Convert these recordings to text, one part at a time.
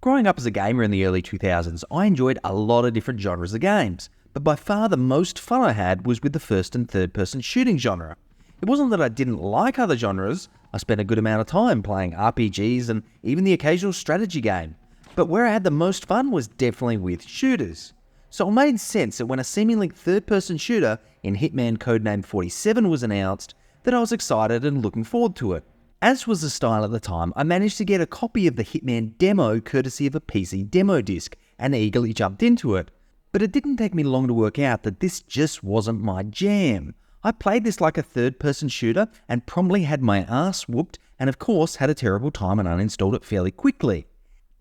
Growing up as a gamer in the early 2000s, I enjoyed a lot of different genres of games, but by far the most fun I had was with the first and third person shooting genre. It wasn't that I didn't like other genres. I spent a good amount of time playing RPGs and even the occasional strategy game, but where I had the most fun was definitely with shooters. So it made sense that when a seemingly third person shooter in Hitman Codename 47 was announced, that I was excited and looking forward to it. As was the style at the time, I managed to get a copy of the Hitman demo courtesy of a PC demo disc and eagerly jumped into it. But it didn't take me long to work out that this just wasn't my jam. I played this like a third-person shooter and promptly had my ass whooped and of course had a terrible time and uninstalled it fairly quickly.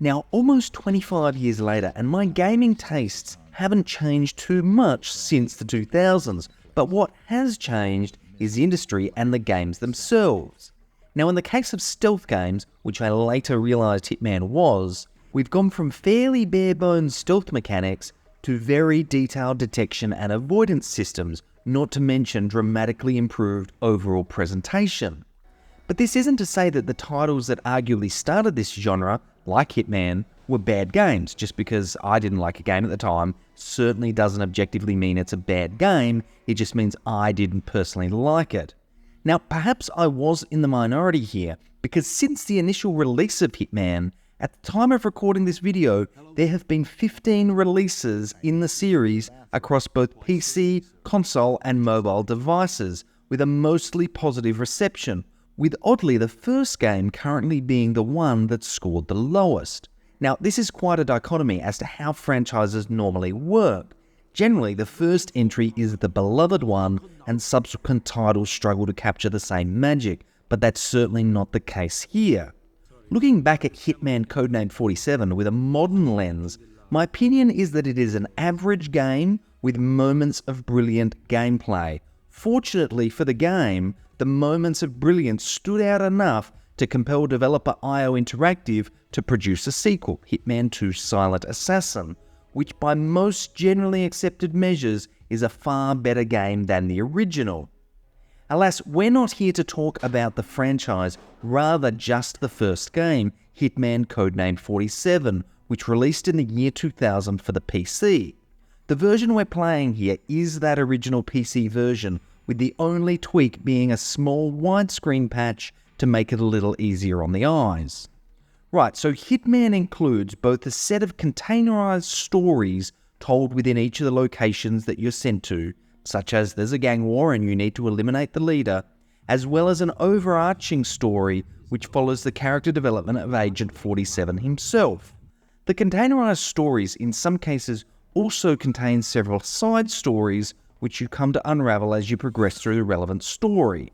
Now, almost 25 years later, and my gaming tastes haven't changed too much since the 2000s, but what has changed is the industry and the games themselves. Now, in the case of stealth games, which I later realised Hitman was, we've gone from fairly bare-bones stealth mechanics to very detailed detection and avoidance systems, not to mention dramatically improved overall presentation. But this isn't to say that the titles that arguably started this genre, like Hitman, were bad games. Just because I didn't like a game at the time certainly doesn't objectively mean it's a bad game, it just means I didn't personally like it. Now, perhaps I was in the minority here, because since the initial release of Hitman, at the time of recording this video, there have been 15 releases in the series across both PC, console and mobile devices, with a mostly positive reception, with oddly the first game currently being the one that scored the lowest. Now, this is quite a dichotomy as to how franchises normally work. Generally, the first entry is the beloved one, and subsequent titles struggle to capture the same magic, but that's certainly not the case here. Looking back at Hitman Codename 47 with a modern lens, my opinion is that it is an average game with moments of brilliant gameplay. Fortunately for the game, the moments of brilliance stood out enough to compel developer IO Interactive to produce a sequel, Hitman 2 Silent Assassin, which by most generally accepted measures is a far better game than the original. Alas, we're not here to talk about the franchise, rather just the first game, Hitman Codename 47, which released in the year 2000 for the PC. The version we're playing here is that original PC version, with the only tweak being a small widescreen patch to make it a little easier on the eyes. Right, so Hitman includes both a set of containerized stories told within each of the locations that you're sent to, such as there's a gang war and you need to eliminate the leader, as well as an overarching story which follows the character development of Agent 47 himself. The containerized stories in some cases also contain several side stories which you come to unravel as you progress through the relevant story.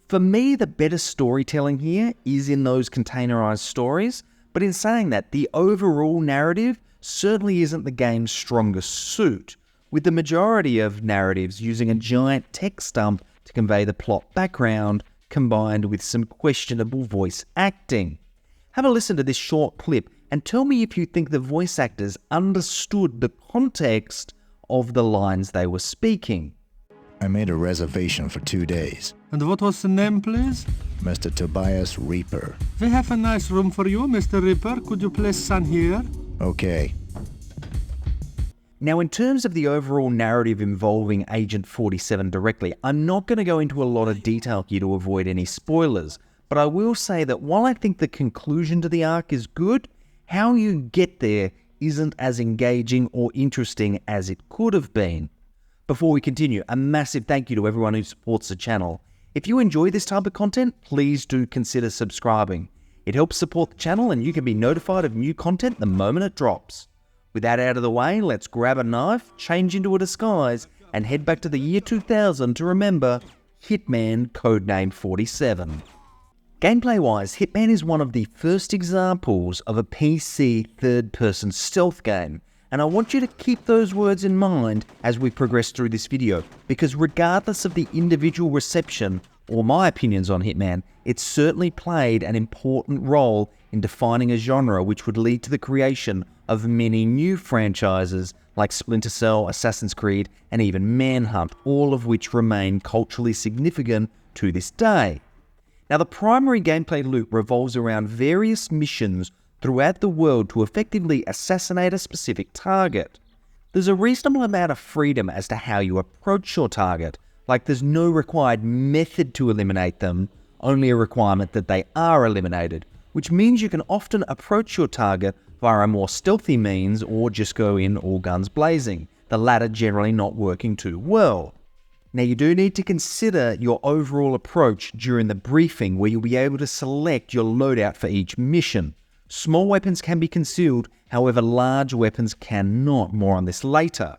For me, the better storytelling here is in those containerized stories, but in saying that, the overall narrative certainly isn't the game's strongest suit, with the majority of narratives using a giant text dump to convey the plot background, combined with some questionable voice acting. Have a listen to this short clip and tell me if you think the voice actors understood the context of the lines they were speaking. I made a reservation for 2 days. And what was the name, please? Mr. Tobias Reaper. We have a nice room for you, Mr. Ripper. Could you please sign here? Okay. Now, in terms of the overall narrative involving Agent 47 directly, I'm not going to go into a lot of detail here to avoid any spoilers, but I will say that while I think the conclusion to the arc is good, how you get there isn't as engaging or interesting as it could have been. Before we continue, a massive thank you to everyone who supports the channel. If you enjoy this type of content, please do consider subscribing. It helps support the channel and you can be notified of new content the moment it drops. With that out of the way, let's grab a knife, change into a disguise, and head back to the year 2000 to remember Hitman Codename 47. Gameplay-wise, Hitman is one of the first examples of a PC third-person stealth game, and I want you to keep those words in mind as we progress through this video, because regardless of the individual reception or my opinions on Hitman, it certainly played an important role in defining a genre which would lead to the creation of many new franchises like Splinter Cell, Assassin's Creed, and even Manhunt, all of which remain culturally significant to this day. Now, the primary gameplay loop revolves around various missions throughout the world to effectively assassinate a specific target. There's a reasonable amount of freedom as to how you approach your target, like there's no required method to eliminate them, only a requirement that they are eliminated, which means you can often approach your target via a more stealthy means or just go in all guns blazing, the latter generally not working too well. Now you do need to consider your overall approach during the briefing where you'll be able to select your loadout for each mission. Small weapons can be concealed, however large weapons cannot, more on this later.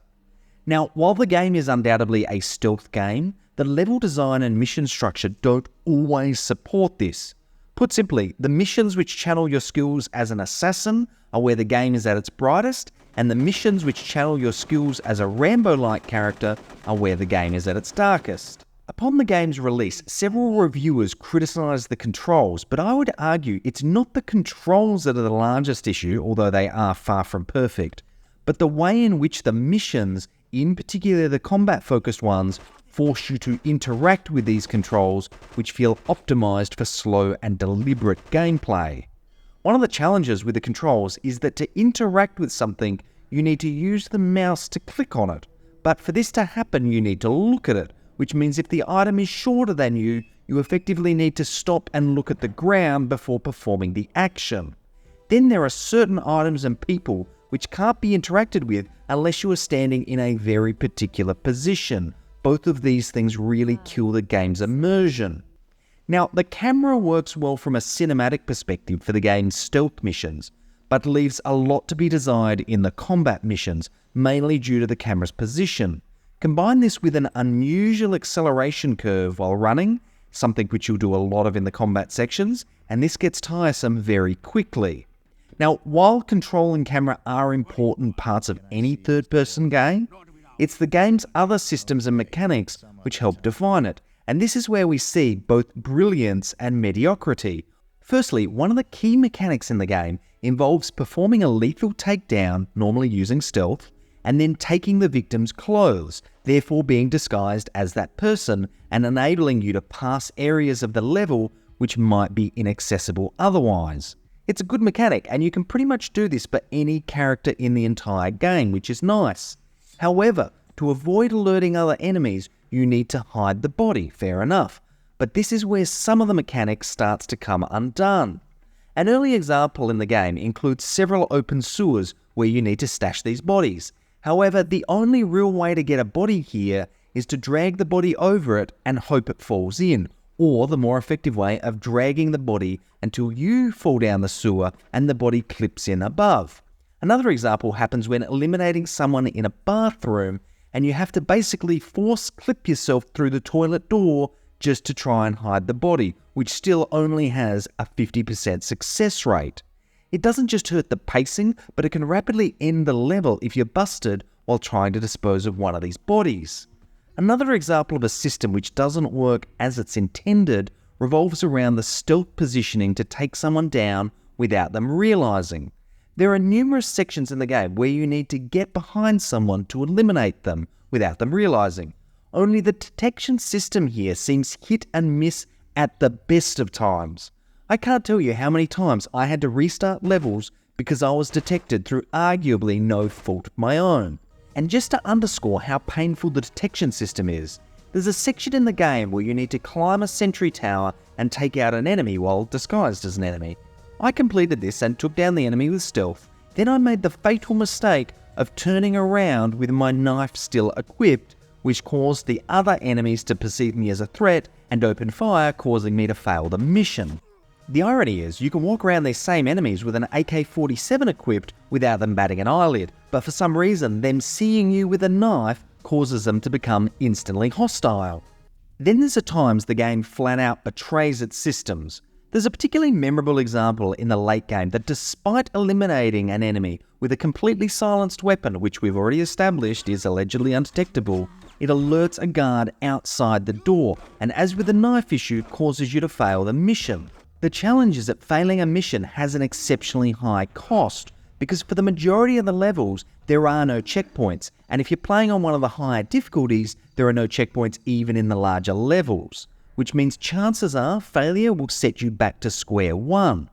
Now, while the game is undoubtedly a stealth game, the level design and mission structure don't always support this. Put simply, the missions which channel your skills as an assassin are where the game is at its brightest, and the missions which channel your skills as a Rambo-like character are where the game is at its darkest. Upon the game's release, several reviewers criticised the controls, but I would argue it's not the controls that are the largest issue, although they are far from perfect, but the way in which the missions, in particular the combat-focused ones, force you to interact with these controls, which feel optimised for slow and deliberate gameplay. One of the challenges with the controls is that to interact with something, you need to use the mouse to click on it, but for this to happen you need to look at it, which means if the item is shorter than you, you effectively need to stop and look at the ground before performing the action. Then there are certain items and people which can't be interacted with unless you are standing in a very particular position. Both of these things really kill the game's immersion. Now, the camera works well from a cinematic perspective for the game's stealth missions, but leaves a lot to be desired in the combat missions, mainly due to the camera's position. Combine this with an unusual acceleration curve while running, something which you'll do a lot of in the combat sections, and this gets tiresome very quickly. Now, while control and camera are important parts of any third-person game, it's the game's other systems and mechanics which help define it, and this is where we see both brilliance and mediocrity. Firstly, one of the key mechanics in the game involves performing a lethal takedown, normally using stealth, and then taking the victim's clothes, therefore being disguised as that person and enabling you to pass areas of the level which might be inaccessible otherwise. It's a good mechanic, and you can pretty much do this for any character in the entire game, which is nice. However, to avoid alerting other enemies, you need to hide the body, fair enough, but this is where some of the mechanics starts to come undone. An early example in the game includes several open sewers where you need to stash these bodies. However, the only real way to get a body here is to drag the body over it and hope it falls in, or the more effective way of dragging the body until you fall down the sewer and the body clips in above. Another example happens when eliminating someone in a bathroom and you have to basically force clip yourself through the toilet door just to try and hide the body, which still only has a 50% success rate. It doesn't just hurt the pacing, but it can rapidly end the level if you're busted while trying to dispose of one of these bodies. Another example of a system which doesn't work as it's intended revolves around the stealth positioning to take someone down without them realizing. There are numerous sections in the game where you need to get behind someone to eliminate them without them realizing. Only the detection system here seems hit and miss at the best of times. I can't tell you how many times I had to restart levels because I was detected through arguably no fault of my own. And just to underscore how painful the detection system is, there's a section in the game where you need to climb a sentry tower and take out an enemy while disguised as an enemy. I completed this and took down the enemy with stealth. Then I made the fatal mistake of turning around with my knife still equipped, which caused the other enemies to perceive me as a threat and open fire, causing me to fail the mission. The irony is, you can walk around these same enemies with an AK-47 equipped without them batting an eyelid, but for some reason, them seeing you with a knife causes them to become instantly hostile. Then there's at times the game flat out betrays its systems. There's a particularly memorable example in the late game that despite eliminating an enemy with a completely silenced weapon, which we've already established is allegedly undetectable, it alerts a guard outside the door, and as with the knife issue, causes you to fail the mission. The challenge is that failing a mission has an exceptionally high cost, because for the majority of the levels, there are no checkpoints, and if you're playing on one of the higher difficulties, there are no checkpoints even in the larger levels, which means chances are failure will set you back to square one.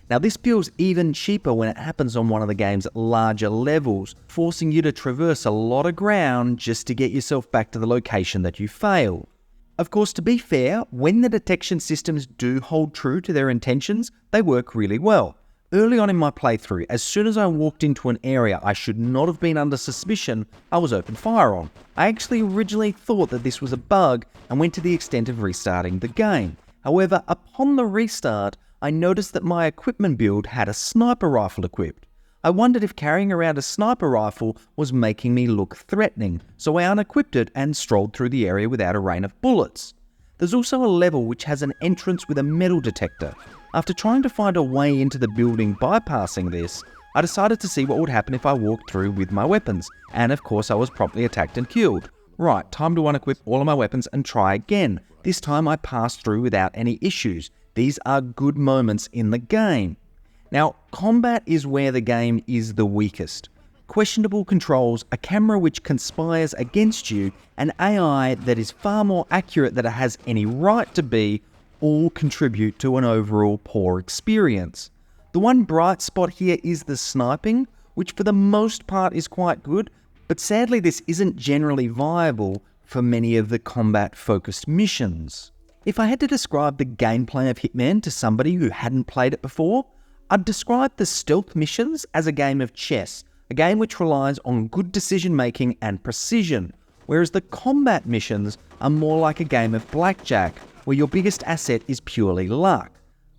Now this feels even cheaper when it happens on one of the game's larger levels, forcing you to traverse a lot of ground just to get yourself back to the location that you failed. Of course, to be fair, when the detection systems do hold true to their intentions, they work really well. Early on in my playthrough, as soon as I walked into an area I should not have been under suspicion, I was opened fire on. I actually originally thought that this was a bug and went to the extent of restarting the game. However, upon the restart, I noticed that my equipment build had a sniper rifle equipped. I wondered if carrying around a sniper rifle was making me look threatening, so I unequipped it and strolled through the area without a rain of bullets. There's also a level which has an entrance with a metal detector. After trying to find a way into the building bypassing this, I decided to see what would happen if I walked through with my weapons, and of course I was promptly attacked and killed. Right, time to unequip all of my weapons and try again. This time I passed through without any issues. These are good moments in the game. Now, combat is where the game is the weakest. Questionable controls, a camera which conspires against you, an AI that is far more accurate than it has any right to be, all contribute to an overall poor experience. The one bright spot here is the sniping, which for the most part is quite good, but sadly this isn't generally viable for many of the combat-focused missions. If I had to describe the gameplay of Hitman to somebody who hadn't played it before, I'd describe the stealth missions as a game of chess, a game which relies on good decision-making and precision, whereas the combat missions are more like a game of blackjack, where your biggest asset is purely luck.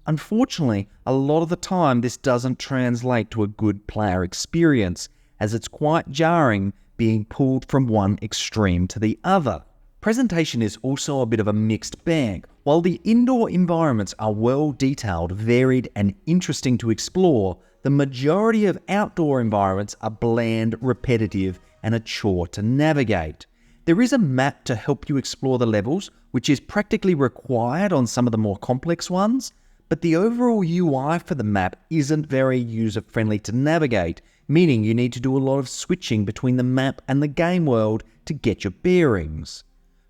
Unfortunately, a lot of the time this doesn't translate to a good player experience, as it's quite jarring being pulled from one extreme to the other. Presentation is also a bit of a mixed bag. While the indoor environments are well detailed, varied and interesting to explore, the majority of outdoor environments are bland, repetitive and a chore to navigate. There is a map to help you explore the levels, which is practically required on some of the more complex ones, but the overall UI for the map isn't very user-friendly to navigate, meaning you need to do a lot of switching between the map and the game world to get your bearings.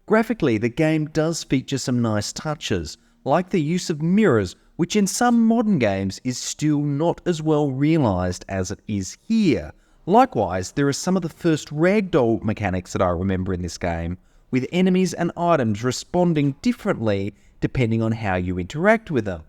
Graphically, the game does feature some nice touches, like the use of mirrors, which in some modern games is still not as well realised as it is here. Likewise, there are some of the first ragdoll mechanics that I remember in this game, with enemies and items responding differently depending on how you interact with them.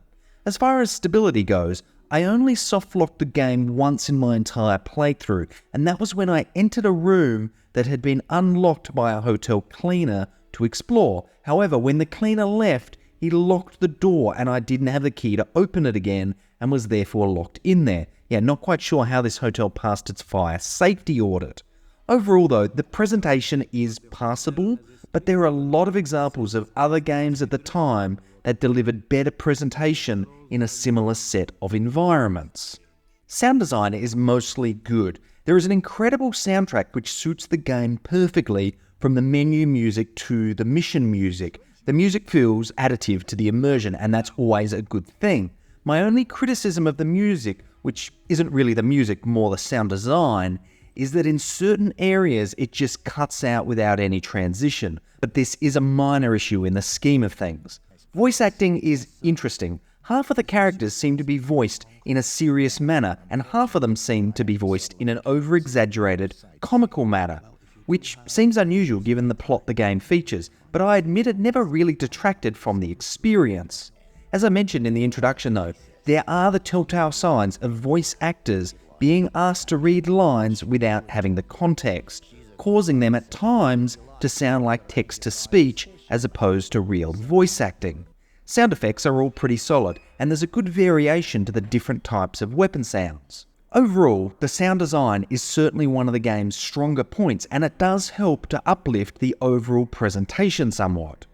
As far as stability goes, I only soft-locked the game once in my entire playthrough, and that was when I entered a room that had been unlocked by a hotel cleaner to explore. However, when the cleaner left, he locked the door and I didn't have the key to open it again and was therefore locked in there. Yeah, not quite sure how this hotel passed its fire safety audit. Overall though, the presentation is passable, but there are a lot of examples of other games at the time that delivered better presentation in a similar set of environments. Sound design is mostly good. There is an incredible soundtrack which suits the game perfectly, from the menu music to the mission music. The music feels additive to the immersion, and that's always a good thing. My only criticism of the music, which isn't really the music, more the sound design, is that in certain areas it just cuts out without any transition, but this is a minor issue in the scheme of things. Voice acting is interesting. Half of the characters seem to be voiced in a serious manner, and half of them seem to be voiced in an over-exaggerated, comical manner, which seems unusual given the plot the game features, but I admit it never really detracted from the experience. As I mentioned in the introduction though, there are the telltale signs of voice actors being asked to read lines without having the context, causing them at times to sound like text-to-speech as opposed to real voice acting. Sound effects are all pretty solid, and there's a good variation to the different types of weapon sounds. Overall, the sound design is certainly one of the game's stronger points, and it does help to uplift the overall presentation somewhat.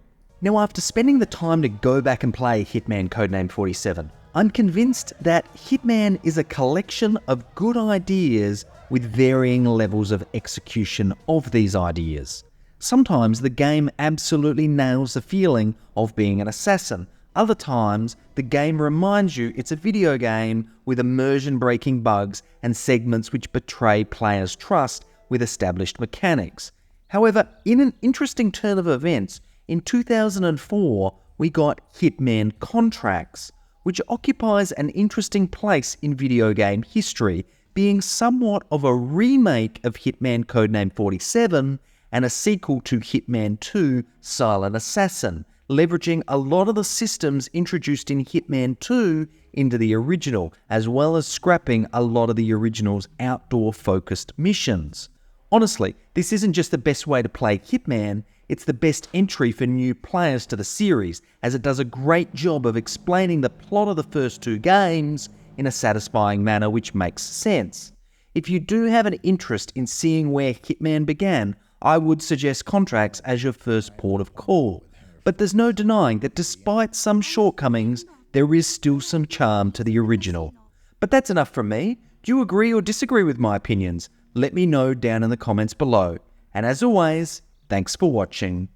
Now, after spending the time to go back and play Hitman Codename 47, I'm convinced that Hitman is a collection of good ideas with varying levels of execution of these ideas. Sometimes the game absolutely nails the feeling of being an assassin. Other times, the game reminds you it's a video game with immersion-breaking bugs and segments which betray players' trust with established mechanics. However, in an interesting turn of events, in 2004, we got Hitman Contracts, which occupies an interesting place in video game history, being somewhat of a remake of Hitman Codename 47 and a sequel to Hitman 2 Silent Assassin, leveraging a lot of the systems introduced in Hitman 2 into the original, as well as scrapping a lot of the original's outdoor-focused missions. Honestly, this isn't just the best way to play Hitman, it's the best entry for new players to the series, as it does a great job of explaining the plot of the first two games in a satisfying manner which makes sense. If you do have an interest in seeing where Hitman began, I would suggest Contracts as your first port of call. But there's no denying that despite some shortcomings, there is still some charm to the original. But that's enough from me. Do you agree or disagree with my opinions? Let me know down in the comments below. And as always, thanks for watching.